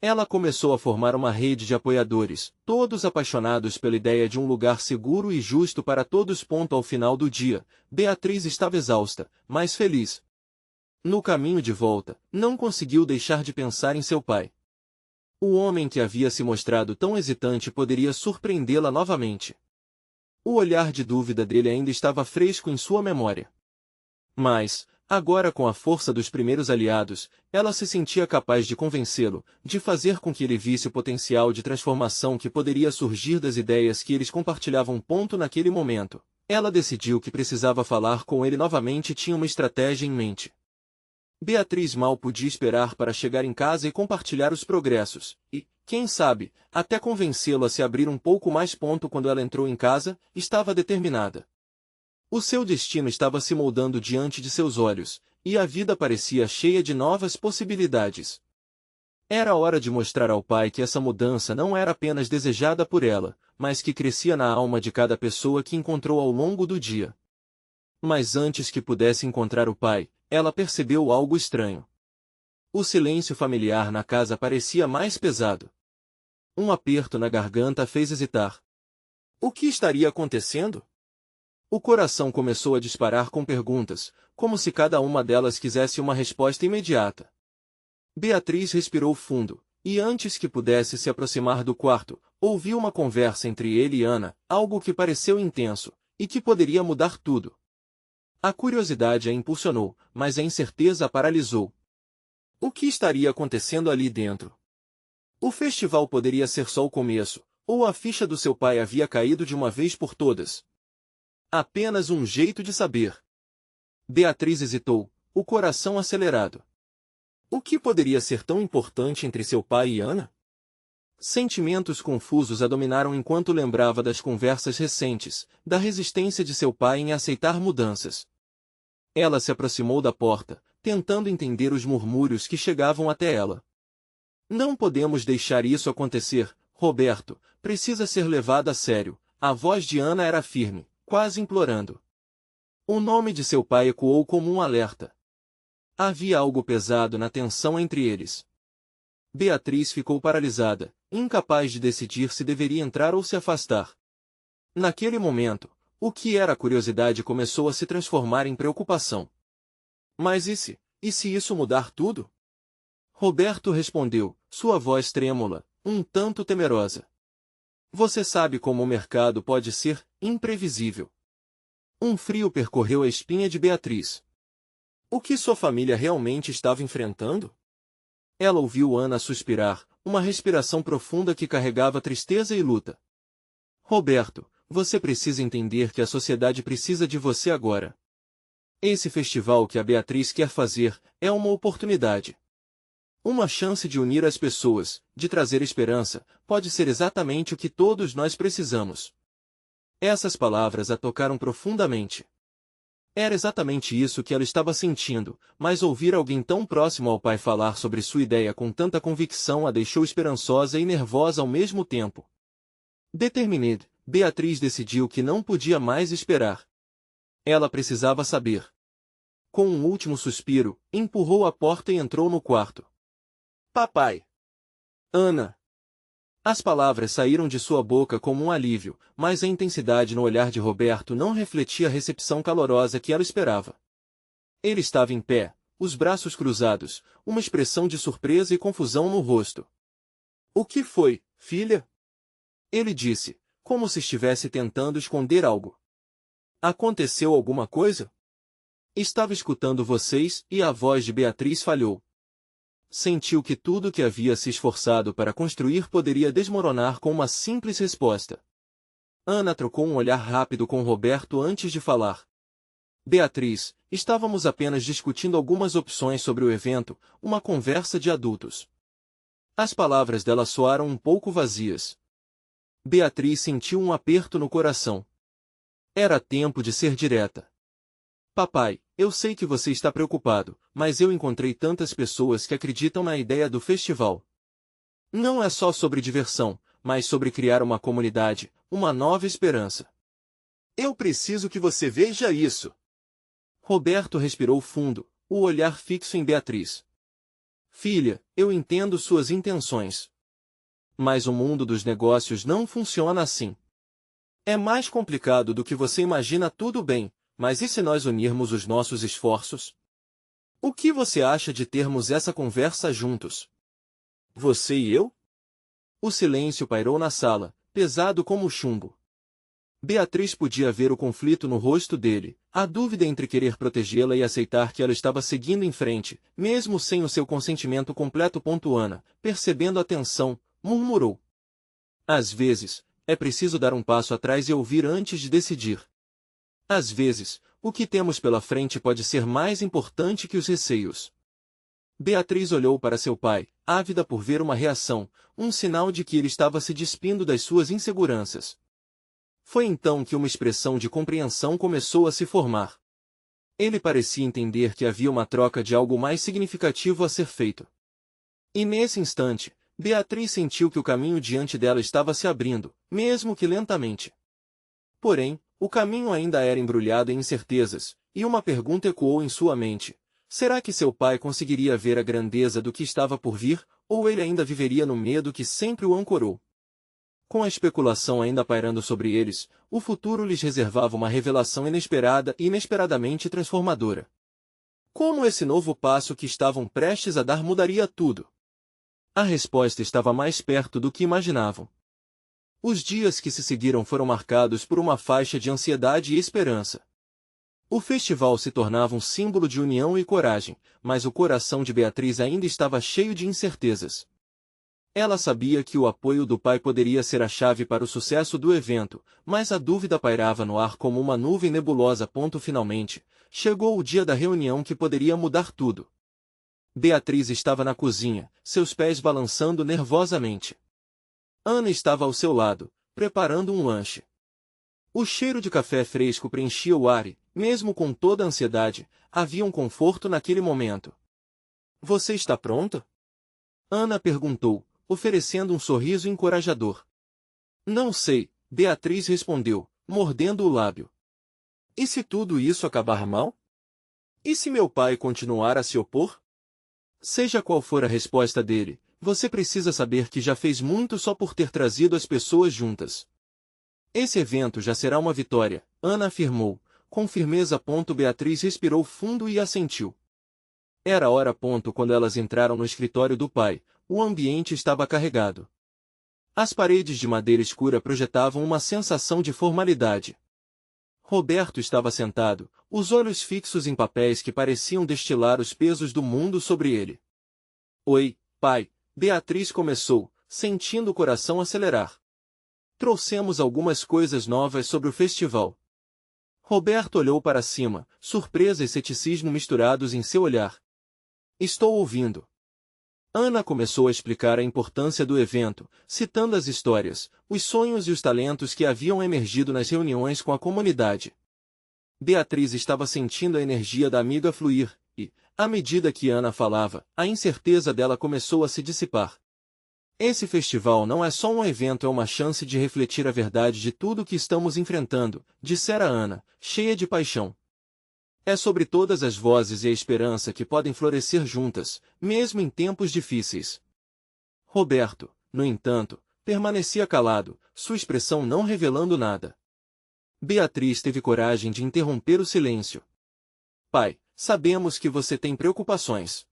Ela começou a formar uma rede de apoiadores, todos apaixonados pela ideia de um lugar seguro e justo para todos. Ao final do dia, Beatriz estava exausta, mas feliz. No caminho de volta, não conseguiu deixar de pensar em seu pai. O homem que havia se mostrado tão hesitante poderia surpreendê-la novamente. O olhar de dúvida dele ainda estava fresco em sua memória. Mas, agora com a força dos primeiros aliados, ela se sentia capaz de convencê-lo, de fazer com que ele visse o potencial de transformação que poderia surgir das ideias que eles compartilhavam. Naquele momento, ela decidiu que precisava falar com ele novamente e tinha uma estratégia em mente. Beatriz mal podia esperar para chegar em casa e compartilhar os progressos, e, quem sabe, até convencê-lo a se abrir um pouco mais. Quando ela entrou em casa, estava determinada. O seu destino estava se moldando diante de seus olhos, e a vida parecia cheia de novas possibilidades. Era hora de mostrar ao pai que essa mudança não era apenas desejada por ela, mas que crescia na alma de cada pessoa que encontrou ao longo do dia. Mas antes que pudesse encontrar o pai, ela percebeu algo estranho. O silêncio familiar na casa parecia mais pesado. Um aperto na garganta a fez hesitar. O que estaria acontecendo? O coração começou a disparar com perguntas, como se cada uma delas quisesse uma resposta imediata. Beatriz respirou fundo, e antes que pudesse se aproximar do quarto, ouviu uma conversa entre ele e Ana, algo que pareceu intenso, e que poderia mudar tudo. A curiosidade a impulsionou, mas a incerteza a paralisou. O que estaria acontecendo ali dentro? O festival poderia ser só o começo, ou a ficha do seu pai havia caído de uma vez por todas? Apenas um jeito de saber. Beatriz hesitou, o coração acelerado. O que poderia ser tão importante entre seu pai e Ana? Sentimentos confusos a dominaram enquanto lembrava das conversas recentes, da resistência de seu pai em aceitar mudanças. Ela se aproximou da porta, tentando entender os murmúrios que chegavam até ela. Não podemos deixar isso acontecer, Roberto, precisa ser levado a sério. A voz de Ana era firme, quase implorando. O nome de seu pai ecoou como um alerta. Havia algo pesado na tensão entre eles. Beatriz ficou paralisada, incapaz de decidir se deveria entrar ou se afastar. Naquele momento, o que era curiosidade começou a se transformar em preocupação. Mas e se isso mudar tudo? Roberto respondeu, sua voz trêmula, um tanto temerosa. Você sabe como o mercado pode ser imprevisível. Um frio percorreu a espinha de Beatriz. O que sua família realmente estava enfrentando? Ela ouviu Ana suspirar, uma respiração profunda que carregava tristeza e luta. Roberto, você precisa entender que a sociedade precisa de você agora. Esse festival que a Beatriz quer fazer é uma oportunidade. Uma chance de unir as pessoas, de trazer esperança, pode ser exatamente o que todos nós precisamos. Essas palavras a tocaram profundamente. Era exatamente isso que ela estava sentindo, mas ouvir alguém tão próximo ao pai falar sobre sua ideia com tanta convicção a deixou esperançosa e nervosa ao mesmo tempo. Determinada, Beatriz decidiu que não podia mais esperar. Ela precisava saber. Com um último suspiro, empurrou a porta e entrou no quarto. Papai! Ana! As palavras saíram de sua boca como um alívio, mas a intensidade no olhar de Roberto não refletia a recepção calorosa que ela esperava. Ele estava em pé, os braços cruzados, uma expressão de surpresa e confusão no rosto. O que foi, filha? Ele disse, como se estivesse tentando esconder algo. Aconteceu alguma coisa? Estava escutando vocês e a voz de Beatriz falhou. Sentiu que tudo que havia se esforçado para construir poderia desmoronar com uma simples resposta. Ana trocou um olhar rápido com Roberto antes de falar. Beatriz, estávamos apenas discutindo algumas opções sobre o evento, uma conversa de adultos. As palavras dela soaram um pouco vazias. Beatriz sentiu um aperto no coração. Era tempo de ser direta. Papai, eu sei que você está preocupado, mas eu encontrei tantas pessoas que acreditam na ideia do festival. Não é só sobre diversão, mas sobre criar uma comunidade, uma nova esperança. Eu preciso que você veja isso. Roberto respirou fundo, o olhar fixo em Beatriz. Filha, eu entendo suas intenções. Mas o mundo dos negócios não funciona assim. É mais complicado do que você imagina, tudo bem, mas e se nós unirmos os nossos esforços? O que você acha de termos essa conversa juntos? Você e eu? O silêncio pairou na sala, pesado como chumbo. Beatriz podia ver o conflito no rosto dele, a dúvida entre querer protegê-la e aceitar que ela estava seguindo em frente, mesmo sem o seu consentimento completo. Ana, percebendo a tensão, murmurou. Às vezes, é preciso dar um passo atrás e ouvir antes de decidir. Às vezes, o que temos pela frente pode ser mais importante que os receios. Beatriz olhou para seu pai, ávida por ver uma reação, um sinal de que ele estava se despindo das suas inseguranças. Foi então que uma expressão de compreensão começou a se formar. Ele parecia entender que havia uma troca de algo mais significativo a ser feito. E nesse instante, Beatriz sentiu que o caminho diante dela estava se abrindo, mesmo que lentamente. Porém, o caminho ainda era embrulhado em incertezas, e uma pergunta ecoou em sua mente. Será que seu pai conseguiria ver a grandeza do que estava por vir, ou ele ainda viveria no medo que sempre o ancorou? Com a especulação ainda pairando sobre eles, o futuro lhes reservava uma revelação inesperada e inesperadamente transformadora. Como esse novo passo que estavam prestes a dar mudaria tudo? A resposta estava mais perto do que imaginavam. Os dias que se seguiram foram marcados por uma faixa de ansiedade e esperança. O festival se tornava um símbolo de união e coragem, mas o coração de Beatriz ainda estava cheio de incertezas. Ela sabia que o apoio do pai poderia ser a chave para o sucesso do evento, mas a dúvida pairava no ar como uma nuvem nebulosa. Finalmente, chegou o dia da reunião que poderia mudar tudo. Beatriz estava na cozinha, seus pés balançando nervosamente. Ana estava ao seu lado, preparando um lanche. O cheiro de café fresco preenchia o ar e, mesmo com toda a ansiedade, havia um conforto naquele momento. Você está pronta? Ana perguntou, oferecendo um sorriso encorajador. Não sei, Beatriz respondeu, mordendo o lábio. E se tudo isso acabar mal? E se meu pai continuar a se opor? Seja qual for a resposta dele, você precisa saber que já fez muito só por ter trazido as pessoas juntas. Esse evento já será uma vitória, Ana afirmou, com firmeza. Beatriz respirou fundo e assentiu. Era hora. Quando elas entraram no escritório do pai, o ambiente estava carregado. As paredes de madeira escura projetavam uma sensação de formalidade. Roberto estava sentado, os olhos fixos em papéis que pareciam destilar os pesos do mundo sobre ele. Oi, pai, Beatriz começou, sentindo o coração acelerar. Trouxemos algumas coisas novas sobre o festival. Roberto olhou para cima, surpresa e ceticismo misturados em seu olhar. Estou ouvindo. Ana começou a explicar a importância do evento, citando as histórias, os sonhos e os talentos que haviam emergido nas reuniões com a comunidade. Beatriz estava sentindo a energia da amiga fluir, e, à medida que Ana falava, a incerteza dela começou a se dissipar. Esse festival não é só um evento, é uma chance de refletir a verdade de tudo o que estamos enfrentando, dissera Ana, cheia de paixão. É sobre todas as vozes e a esperança que podem florescer juntas, mesmo em tempos difíceis. Roberto, no entanto, permanecia calado, sua expressão não revelando nada. Beatriz teve coragem de interromper o silêncio. Pai, sabemos que você tem preocupações.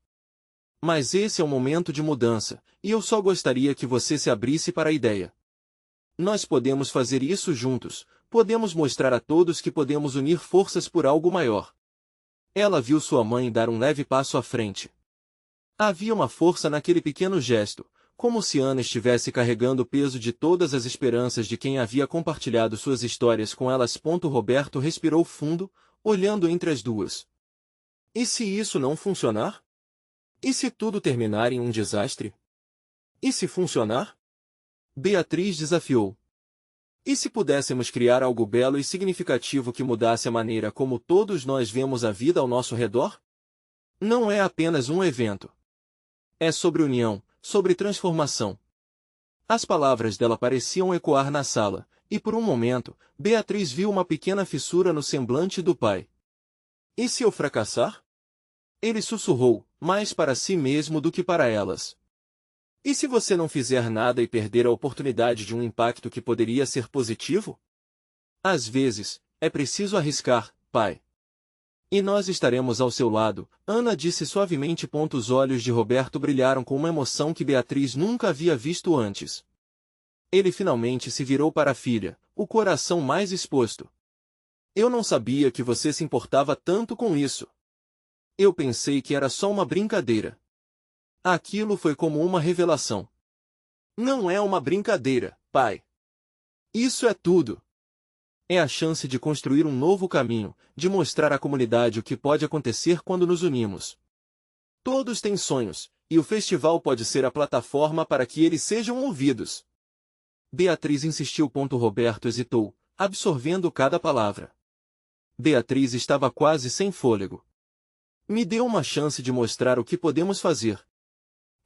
Mas esse é um momento de mudança, e eu só gostaria que você se abrisse para a ideia. Nós podemos fazer isso juntos, podemos mostrar a todos que podemos unir forças por algo maior. Ela viu sua mãe dar um leve passo à frente. Havia uma força naquele pequeno gesto, como se Ana estivesse carregando o peso de todas as esperanças de quem havia compartilhado suas histórias com elas. Roberto respirou fundo, olhando entre as duas. E se isso não funcionar? E se tudo terminar em um desastre? E se funcionar? Beatriz desafiou. E se pudéssemos criar algo belo e significativo que mudasse a maneira como todos nós vemos a vida ao nosso redor? Não é apenas um evento. É sobre união, sobre transformação. As palavras dela pareciam ecoar na sala, e por um momento, Beatriz viu uma pequena fissura no semblante do pai. E se eu fracassar? Ele sussurrou, mais para si mesmo do que para elas. E se você não fizer nada e perder a oportunidade de um impacto que poderia ser positivo? Às vezes, é preciso arriscar, pai. E nós estaremos ao seu lado, Ana disse suavemente. Os olhos de Roberto brilharam com uma emoção que Beatriz nunca havia visto antes. Ele finalmente se virou para a filha, o coração mais exposto. Eu não sabia que você se importava tanto com isso. Eu pensei que era só uma brincadeira. Aquilo foi como uma revelação. Não é uma brincadeira, pai. Isso é tudo. É a chance de construir um novo caminho, de mostrar à comunidade o que pode acontecer quando nos unimos. Todos têm sonhos, e o festival pode ser a plataforma para que eles sejam ouvidos. Beatriz insistiu. Roberto hesitou, absorvendo cada palavra. Beatriz estava quase sem fôlego. Me deu uma chance de mostrar o que podemos fazer.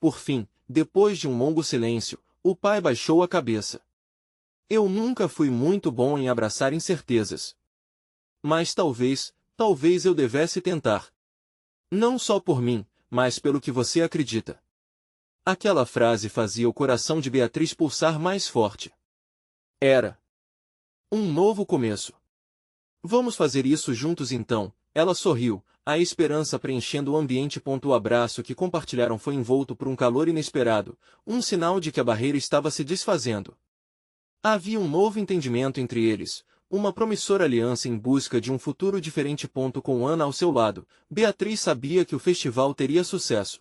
Por fim, depois de um longo silêncio, o pai baixou a cabeça. Eu nunca fui muito bom em abraçar incertezas. Mas talvez eu devesse tentar. Não só por mim, mas pelo que você acredita. Aquela frase fazia o coração de Beatriz pulsar mais forte. Era um novo começo. Vamos fazer isso juntos então, ela sorriu, a esperança preenchendo o ambiente. O abraço que compartilharam foi envolto por um calor inesperado, um sinal de que a barreira estava se desfazendo. Havia um novo entendimento entre eles, uma promissora aliança em busca de um futuro diferente. Com Ana ao seu lado, Beatriz sabia que o festival teria sucesso.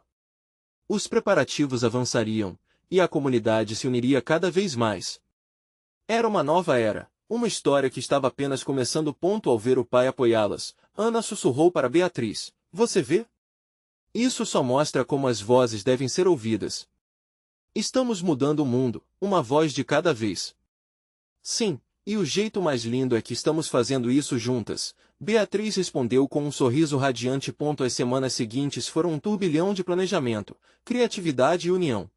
Os preparativos avançariam, e a comunidade se uniria cada vez mais. Era uma nova era, uma história que estava apenas começando. Ao ver o pai apoiá-las, Ana sussurrou para Beatriz, você vê? Isso só mostra como as vozes devem ser ouvidas. Estamos mudando o mundo, uma voz de cada vez. Sim, e o jeito mais lindo é que estamos fazendo isso juntas, Beatriz respondeu com um sorriso radiante. As semanas seguintes foram um turbilhão de planejamento, criatividade e união.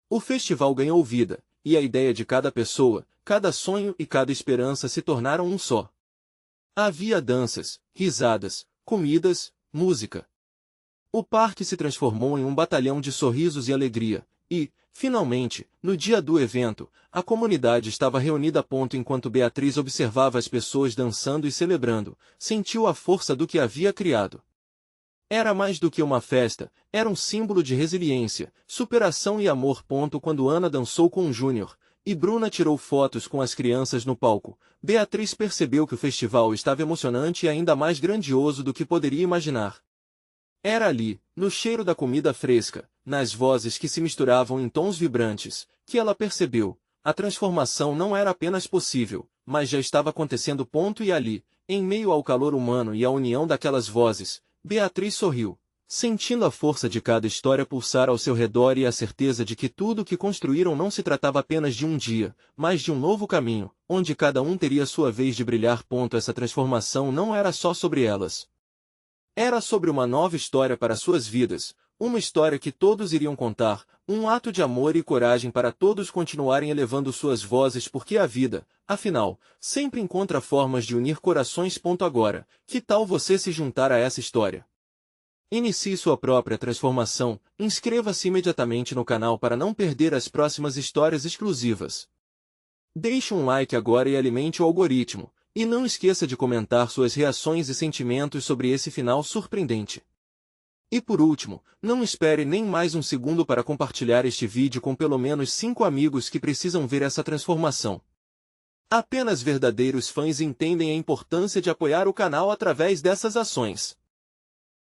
O festival ganhou vida, e a ideia de cada pessoa, cada sonho e cada esperança se tornaram um só. Havia danças, risadas, comidas, música. O parque se transformou em um batalhão de sorrisos e alegria, e, finalmente, no dia do evento, a comunidade estava reunida. Enquanto Beatriz observava as pessoas dançando e celebrando, sentiu a força do que havia criado. Era mais do que uma festa, era um símbolo de resiliência, superação e amor. Quando Ana dançou com o Júnior, e Bruna tirou fotos com as crianças no palco, Beatriz percebeu que o festival estava emocionante e ainda mais grandioso do que poderia imaginar. Era ali, no cheiro da comida fresca, nas vozes que se misturavam em tons vibrantes, que ela percebeu, a transformação não era apenas possível, mas já estava acontecendo. E ali, em meio ao calor humano e à união daquelas vozes, Beatriz sorriu, sentindo a força de cada história pulsar ao seu redor e a certeza de que tudo o que construíram não se tratava apenas de um dia, mas de um novo caminho, onde cada um teria sua vez de brilhar. Essa transformação não era só sobre elas. Era sobre uma nova história para suas vidas, uma história que todos iriam contar, um ato de amor e coragem para todos continuarem elevando suas vozes, porque a vida, afinal, sempre encontra formas de unir corações. Agora, que tal você se juntar a essa história? Inicie sua própria transformação, inscreva-se imediatamente no canal para não perder as próximas histórias exclusivas. Deixe um like agora e alimente o algoritmo, e não esqueça de comentar suas reações e sentimentos sobre esse final surpreendente. E por último, não espere nem mais um segundo para compartilhar este vídeo com pelo menos 5 amigos que precisam ver essa transformação. Apenas verdadeiros fãs entendem a importância de apoiar o canal através dessas ações.